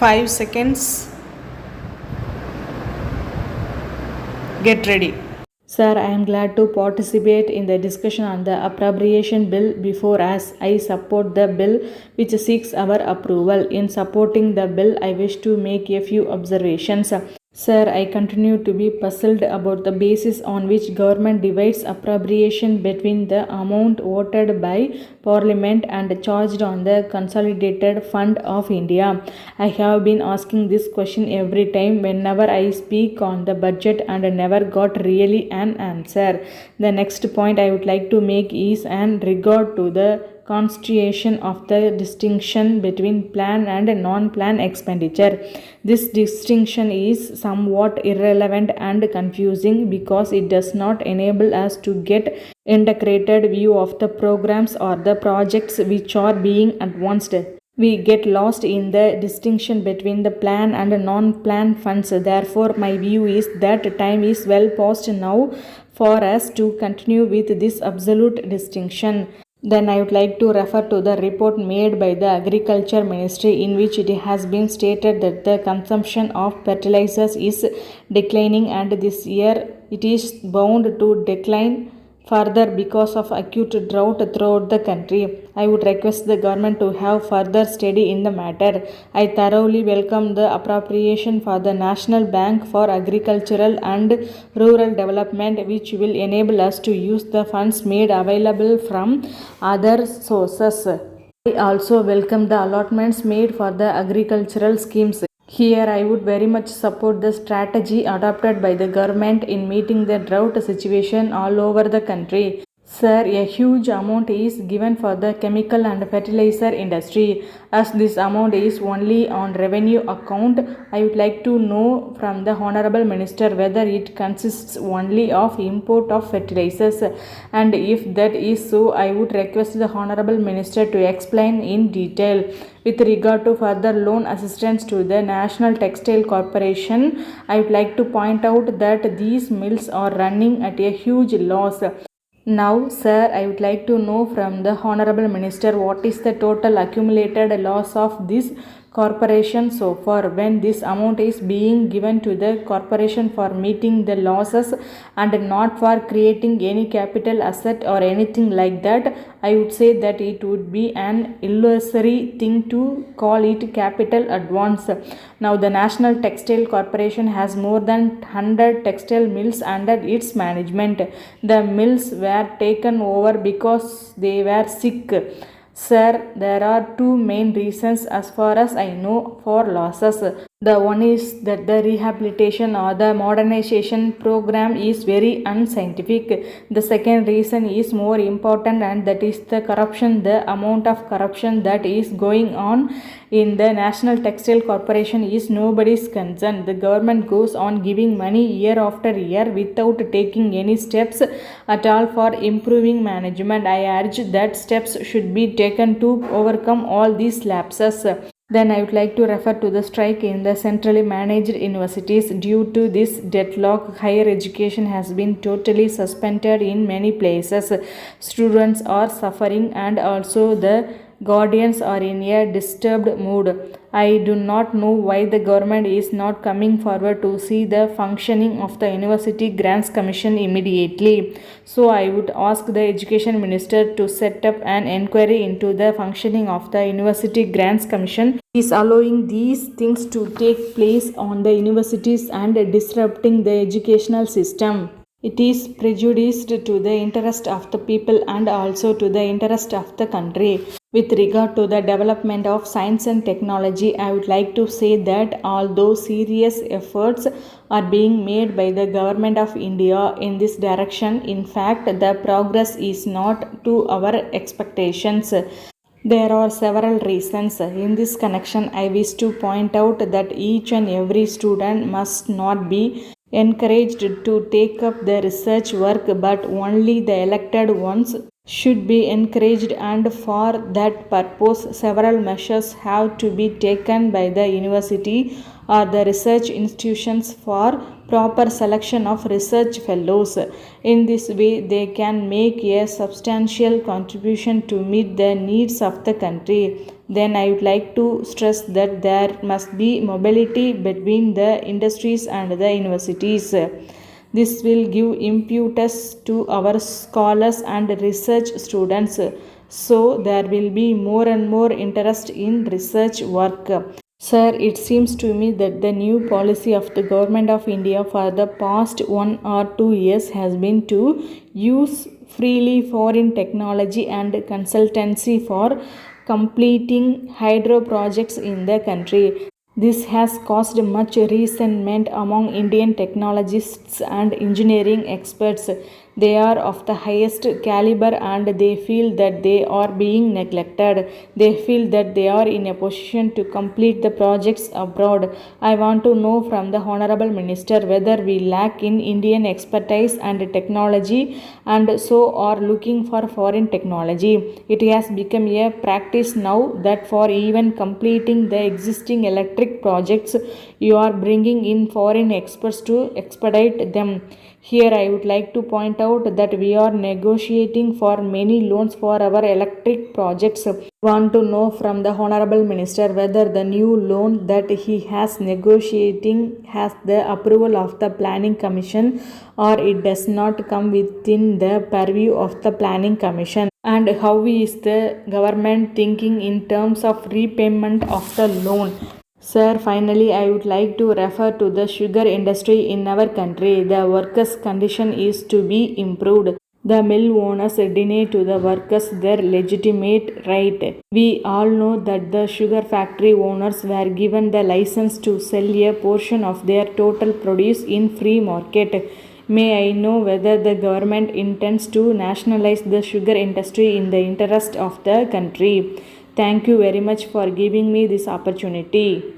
5 seconds. Get ready. Sir, I am glad to participate in the discussion on the appropriation bill before us. I support the bill which seeks our approval. In supporting the bill, I wish to make a few observations. Sir, I continue to be puzzled about the basis on which government divides appropriation between the amount voted by Parliament and charged on the Consolidated Fund of India. I have been asking this question every time whenever I speak on the budget and never got really an answer. The next point I would like to make is an regard to the constitution of the distinction between plan and non-plan expenditure. This distinction is somewhat irrelevant and confusing because it does not enable us to get integrated view of the programs or the projects which are being advanced. We get lost in the distinction between the plan and non-plan funds. Therefore, my view is that time is well past now for us to continue with this absolute distinction. Then I would like to refer to the report made by the Agriculture Ministry in which it has been stated that the consumption of fertilizers is declining and this year it is bound to decline further because of acute drought throughout the country. I would request the government to have further study in the matter. I thoroughly welcome the appropriation for the National Bank for Agricultural and Rural Development, which will enable us to use the funds made available from other sources. I also welcome the allotments made for the agricultural schemes. Here, I would very much support the strategy adopted by the government in meeting the drought situation all over the country. Sir, a huge amount is given for the chemical and fertilizer industry. As this amount is only on revenue account, I would like to know from the Honorable Minister whether it consists only of import of fertilizers, and if that is so, I would request the Honorable Minister to explain in detail. With regard to further loan assistance to the National Textile Corporation, I would like to point out that these mills are running at a huge loss. Now, sir, I would like to know from the Honorable Minister what is the total accumulated loss of this corporation so far, when this amount is being given to the corporation for meeting the losses and not for creating any capital asset or anything like that. I would say that it would be an illusory thing to call it capital advance. Now, the National Textile Corporation has more than 100 textile mills under its management. The mills were taken over because they were sick. Sir, there are two main reasons as far as I know for losses. The one is that the rehabilitation or the modernization program is very unscientific. The second reason is more important, and that is the corruption. The amount of corruption that is going on in the National Textile Corporation is nobody's concern. The government goes on giving money year after year without taking any steps at all for improving management. I urge that steps should be taken to overcome all these lapses. Then I would like to refer to the strike in the centrally managed universities. Due to this deadlock, higher education has been totally suspended in many places. Students are suffering and also the guardians are in a disturbed mood. I do not know why the government is not coming forward to see the functioning of the University Grants Commission immediately. So I would ask the Education Minister to set up an inquiry into the functioning of the University Grants Commission. He is allowing these things to take place on the universities and disrupting the educational system. It is prejudiced to the interest of the people and also to the interest of the country. With regard to the development of science and technology, I would like to say that although serious efforts are being made by the government of India in this direction, in fact, the progress is not to our expectations. There are several reasons. In this connection, I wish to point out that each and every student must not be encouraged to take up the research work, but only the elected ones should be encouraged, and for that purpose several measures have to be taken by the university or the research institutions for proper selection of research fellows. In this way, they can make a substantial contribution to meet the needs of the country. then I would like to stress that there must be mobility between the industries and the universities. This will give impetus to our scholars and research students, so there will be more and more interest in research work. Sir, it seems to me that the new policy of the Government of India for the past 1 or 2 years has been to use freely foreign technology and consultancy for completing hydro projects in the country. This has caused much resentment among Indian technologists and engineering experts. They are of the highest caliber and they feel that they are being neglected. They feel that they are in a position to complete the projects abroad. I want to know from the Honorable Minister whether we lack in Indian expertise and technology and so are looking for foreign technology. It has become a practice now that for even completing the existing electric projects, you are bringing in foreign experts to expedite them. Here I would like to point out that we are negotiating for many loans for our electric projects. Want to know from the Honorable Minister whether the new loan that he has negotiating has the approval of the Planning Commission or it does not come within the purview of the Planning Commission, and how is the government thinking in terms of repayment of the loan. Sir, finally, I would like to refer to the sugar industry in our country. The workers' condition is to be improved. The mill owners deny to the workers their legitimate right. We all know that the sugar factory owners were given the license to sell a portion of their total produce in free market. May I know whether the government intends to nationalize the sugar industry in the interest of the country? Thank you very much for giving me this opportunity.